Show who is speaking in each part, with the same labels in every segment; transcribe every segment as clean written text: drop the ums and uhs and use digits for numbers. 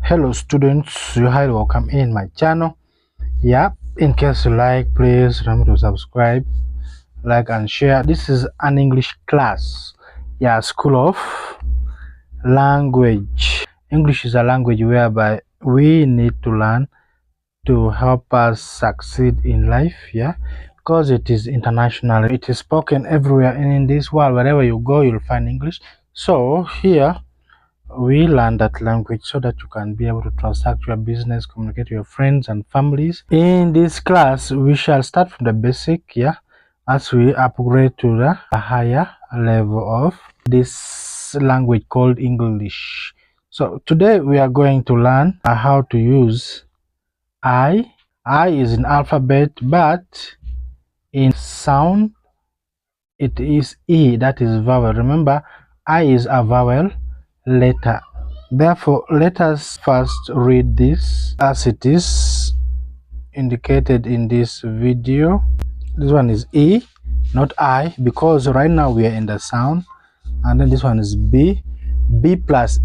Speaker 1: Hello students, you're highly welcome in my channel. Yeah, in case you like, please remember to subscribe, like and share. This is an English class. Yeah, School of Language. English is a language whereby we need to learn to help us succeed in life. Yeah, because it is international. It is spoken everywhere in this world. Wherever you go, you'll find English. So here we learn that language so that you can be able to transact your business, communicate with your friends and families. In this class, we shall start from the basic, as we upgrade to the higher level of this language called English. So today we are going to learn how to use I. I is in alphabet, but in sound it is E, that is vowel. Remember, I is a vowel letter. Therefore, let us first read this as it is indicated in this video. This one is E, not I, because right now we are in the sound. And then this one is B. B plus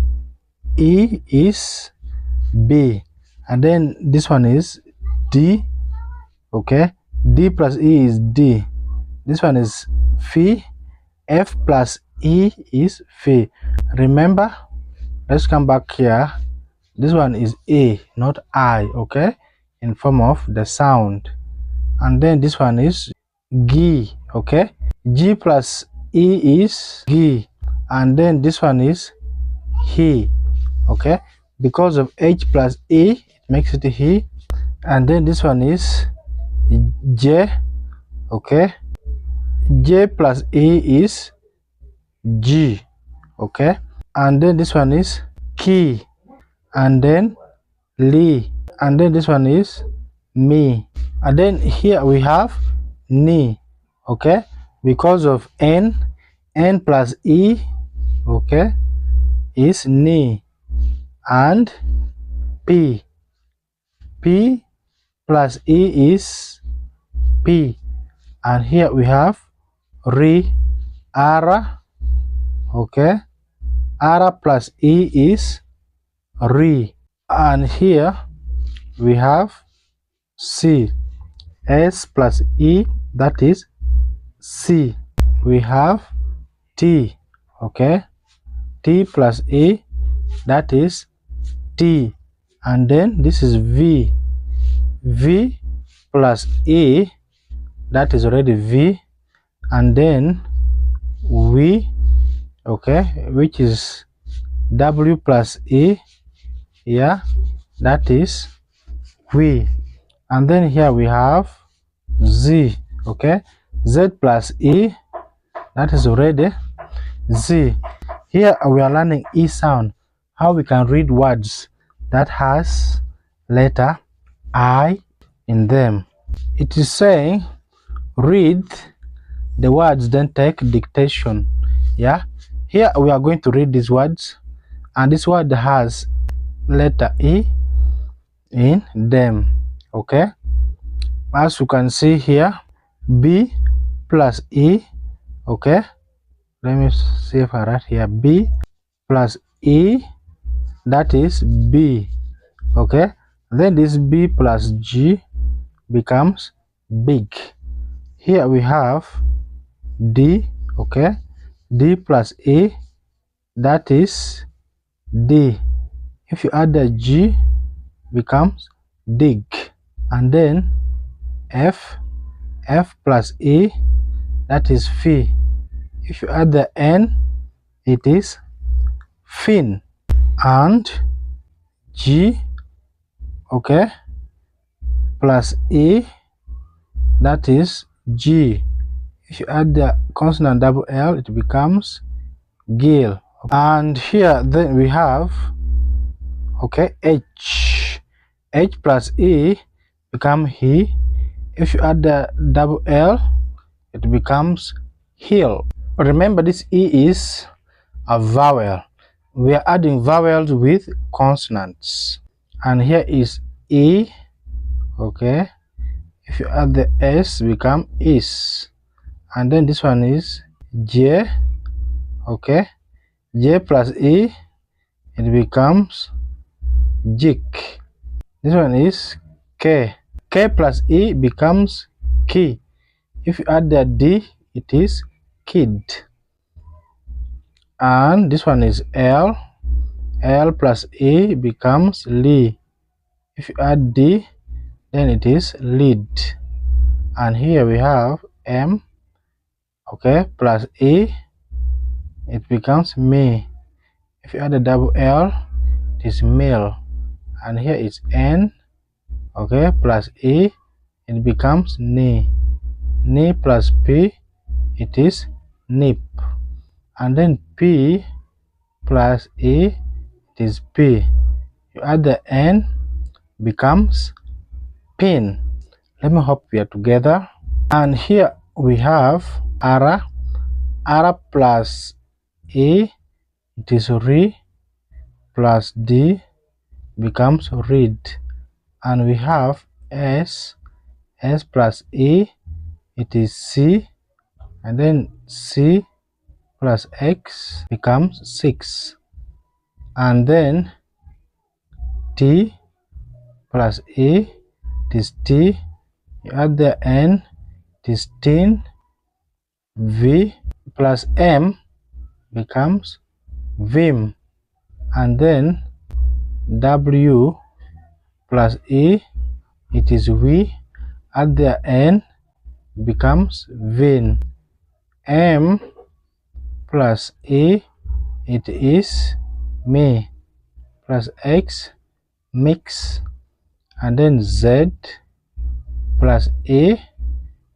Speaker 1: E is B. And then this one is D. Okay, D plus E is D. This one is F. F plus E is F. Remember, let's come back here. This one is A, not I, okay, in form of the sound. And then this one is G, okay. G plus E is G. And then this one is he, okay. Because of H plus E, it makes it he. And then this one is J, okay. J plus E is G, okay. And then this one is key. And then Lee. And then this one is me. And then here we have ni, okay, because of N plus E, okay, is ni. And P plus E is P. And here we have R, okay, R plus E is R. And here we have C, S plus E, that is C. We have T, okay, T plus E, that is T. And then this is V, V plus E, that is already V. And then we, okay, which is W plus E, yeah, that is we. And then here we have Z, okay, Z plus E, that is already Z. Here we are learning E sound, how we can read words that has letter I in them. It is saying read the words, then take dictation. Yeah, here we are going to read these words, and this word has letter E in them, okay. As you can see here, B plus E, okay. Let me see if I write here B plus E, that is B, okay. Then this B plus G becomes big. Here we have D, okay, D plus E, that is D. If you add the G, becomes dig. And then F plus E, that is F. If you add the N, it is fin. And G, okay, plus E, that is G. If you add the consonant double L, it becomes gill. And here then we have, okay, H. H plus E become he. If you add the double L, it becomes hill. Remember, this E is a vowel. We are adding vowels with consonants. And here is E, okay. If you add the S, become is. And then this one is J, okay. J plus E, it becomes jik. This one is k. K plus E becomes ki. If you add the D, it is kid. And this one is L. L plus E becomes li. If you add D, then it is lead. And here we have M, okay, plus E, it becomes me. If you add a double L, it is male. And here is N, okay, plus E, it becomes knee. Knee plus P, it is nip. And then P plus E, it is P. You add the N, becomes pin. Let me hope we are together. And here we have ara. Ara plus E, it is re, plus D becomes read. And we have S. S plus E, it is C. And then C plus X becomes 6. And then T plus E, it is T. You add the N, it is tin. V plus M becomes vim. And then W plus E, it is we. Add the N, becomes vin. M plus E, it is me. Plus X, mix. And then Z plus E,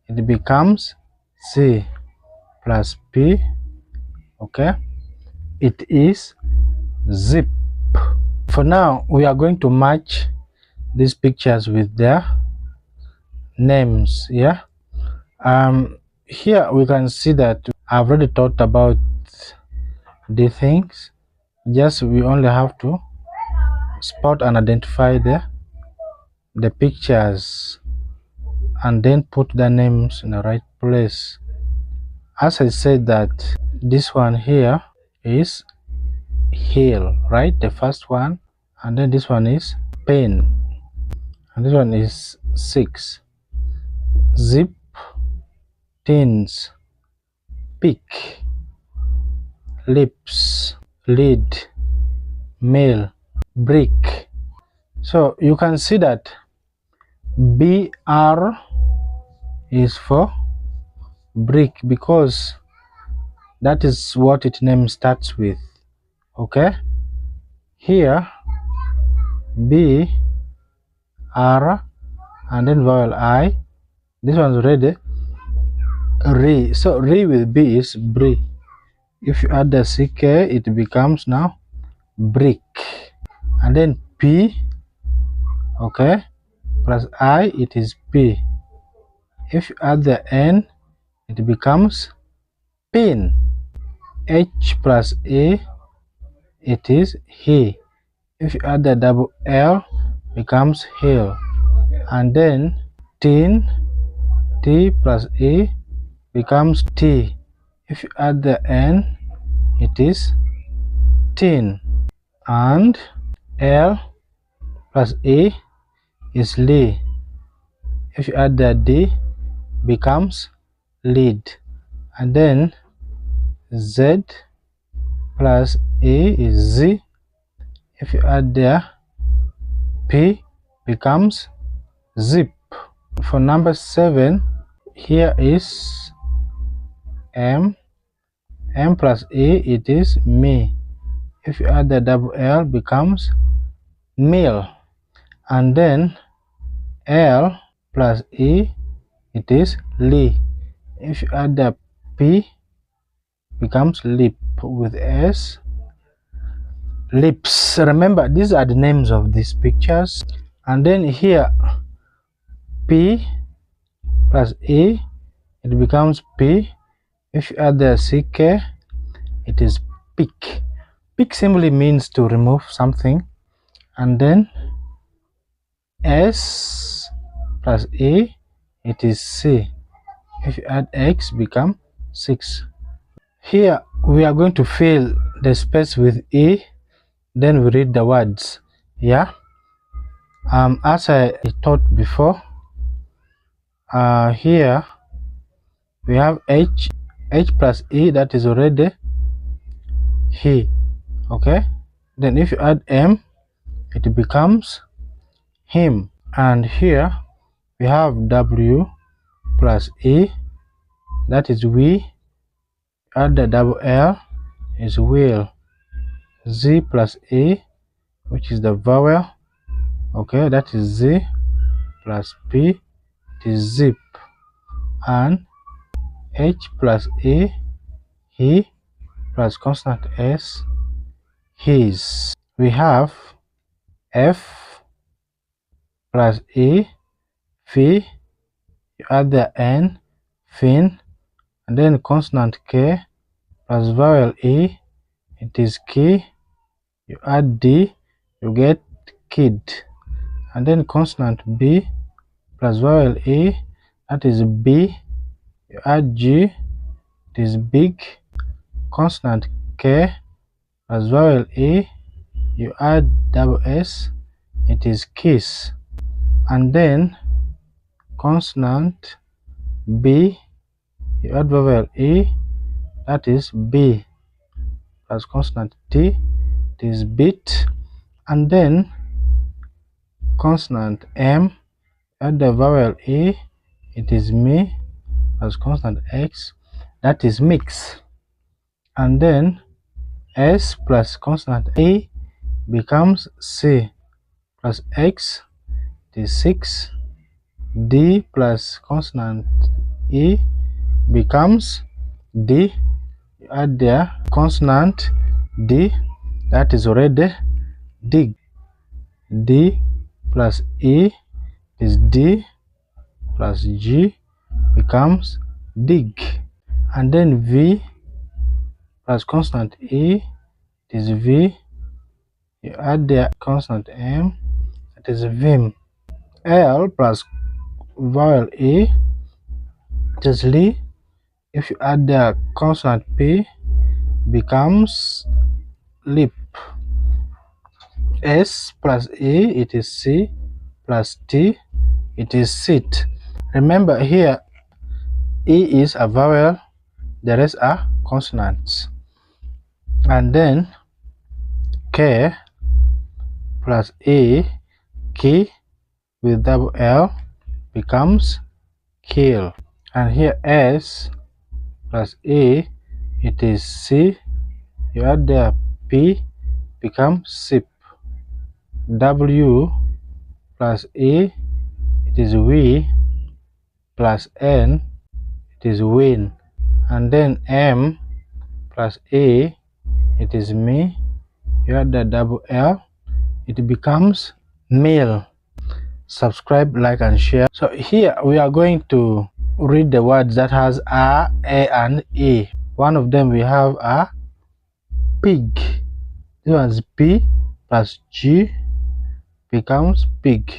Speaker 1: it becomes C. Plus P, okay, it is zip. For now, we are going to match these pictures with their names. Yeah, here we can see that I've already talked about the things. Just we only have to spot and identify the pictures and then put the names in the right place. As I said that this one here is heel, right? The first one. And then this one is pen. And this one is 6. Zip, tins, pick, lips, lid, mail, brick. So you can see that BR is for brick because that is what its name starts with. Okay, here B R and then vowel I. This one's already re. So re with B is bri. If you add the CK, it becomes now brick. And then P, okay, plus I, it is P. If you add the N, it becomes pin. H plus A, it is he. If you add the double L, becomes hill. And then tin, T plus A becomes T. If you add the N, it is tin. And L plus A is Lee. If you add the D, becomes lead. And then Z plus A is Z. If you add the P, becomes zip. For number 7, here is M. M plus A, it is me. If you add the double L, becomes meal. And then L plus E, it is Lee. If you add the P, becomes lip. With S, lips. Remember, these are the names of these pictures. And then here P plus E, it becomes P. If you add the CK, it is pick. Pick simply means to remove something. And then S plus A, it is C. If you add X, become 6. Here we are going to fill the space with E, then we read the words. Yeah, As I taught before, here we have H plus E, that is already he. Okay, then if you add M, it becomes him. And here we have W plus E, that is we. Add the double L, is will. Z plus E, which is the vowel. Okay, that is Z plus P, it is zip. And H plus E, he, plus consonant S, his. We have F plus E, fi. You add the N, fin. And then consonant K plus vowel E, it is ki. You add D, you get kid. And then consonant B plus vowel E, that is B. You add G, it is big. Consonant K plus vowel E, you add double S, it is kiss. And then consonant B, you add vowel E, that is B, plus consonant T, it is bit. And then consonant M, add the vowel E, it is me, plus consonant X, that is mix. And then S plus consonant A becomes C, plus X, it is 6. D plus consonant E becomes D. You add the consonant D, that is already dig. D plus E is D, plus G becomes dig. And then V plus consonant E is V. You add the consonant M, it is vim. L plus vowel E, it is li. If you add the consonant P, becomes lip. S plus E, it is C, plus T, it is sit. Remember here, E is a vowel, the rest are consonants. And then K plus E, ki, with double L, becomes kill. And here S plus E, it is C. You add the P, becomes sip. W plus E, it is we, plus N, it is win. And then M plus A, it is me. You add the double L, it becomes meal. Subscribe, like, and share. So here we are going to read the words that has A, and E. One of them we have a pig. This one's P plus G becomes pig.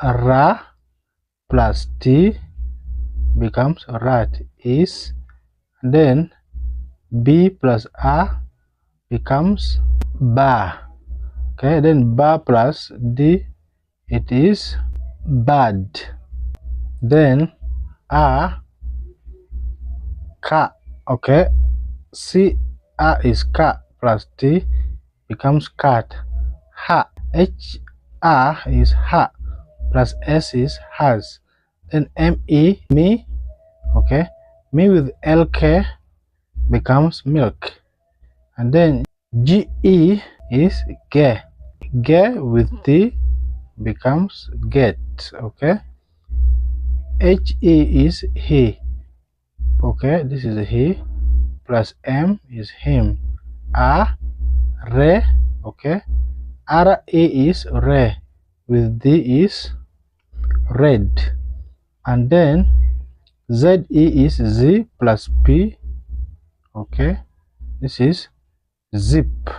Speaker 1: Ra plus T becomes rat, is. And then B plus A becomes bar. Okay, then bar plus D, it is bad. Then A, ka. Okay, C, A is ka, plus T becomes cat. Ha, H, A is ha, plus S is has. Then M, E, me. Okay, me with LK becomes milk. And then G, E is ge. Ge with T becomes get. Okay, H, E is he. Okay, this is he, plus M is him. A, re. Okay, R, E is re, with D is red. And then Z, E is Z, plus P. Okay, this is zip.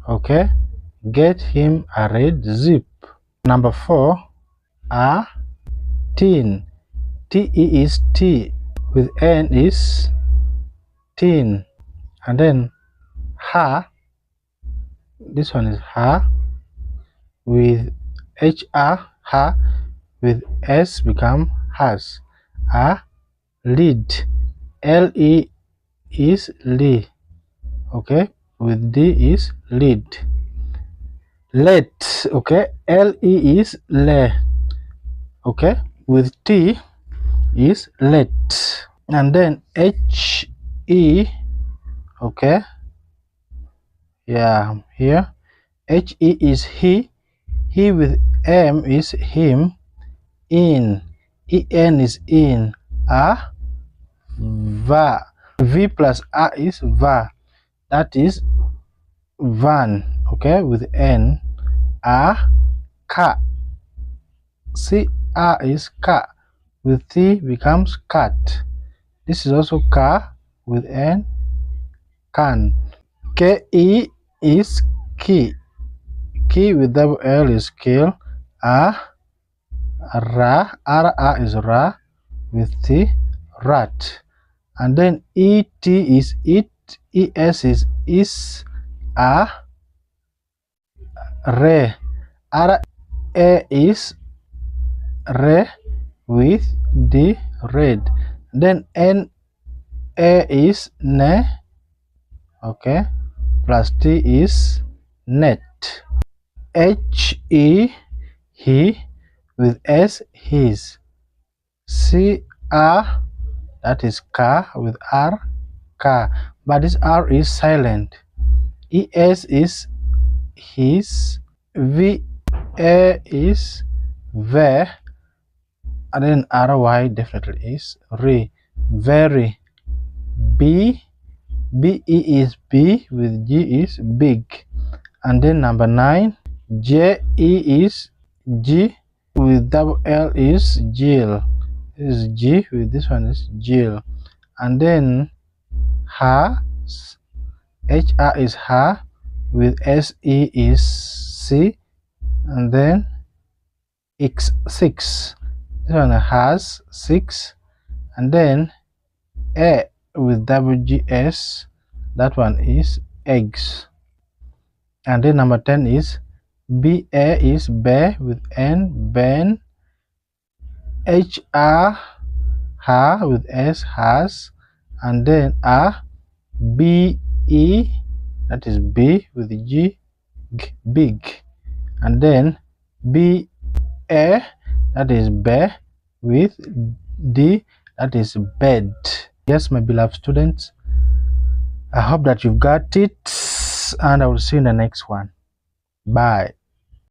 Speaker 1: Okay, get him a red zip. Number 4, a teen. T, E is T, with N is teen. And then her, this one is her, with HR, ha, with S become has. A lead. LE is Lee. Okay, with D is lead. Let. Okay, LE is le. Okay, with T is let. And then HE. Okay, yeah, here HE is he. He with M is him. In. EN is in. A. Va. V plus A is va. That is van. Okay, with N. A. Ka. C. A is ka. With T becomes cat. This is also ka with N. Can. KE is key. Key with double L is kill. A. Ra. R-A is ra. With T. Rat. And then ET is it. ES is a. Re. R-A is re with the red. Then N-A is ne. Okay. Plus T is net. H-E, he, with S, his. C-R, that is car, with R, car. But this R is silent. E-S is his. V-A is ve. And then R-Y definitely is re. Very. B, B-E is B, with G is big. And then number 9, J-E is G, with double L is Jill. This is G, with this one is Jill. And then her, HR is her, with SE is C. And then X, 6. This one has 6. And then A with double GS, that one is eggs. And then number 10 is BA is bear, with N, Ben. HR, her, with S, has. And then BE, that is B, with G, big. And then BA, that is bear, with D, that is bed. Yes, my beloved students, I hope that you've got it, and I will see you in the next one. Bye.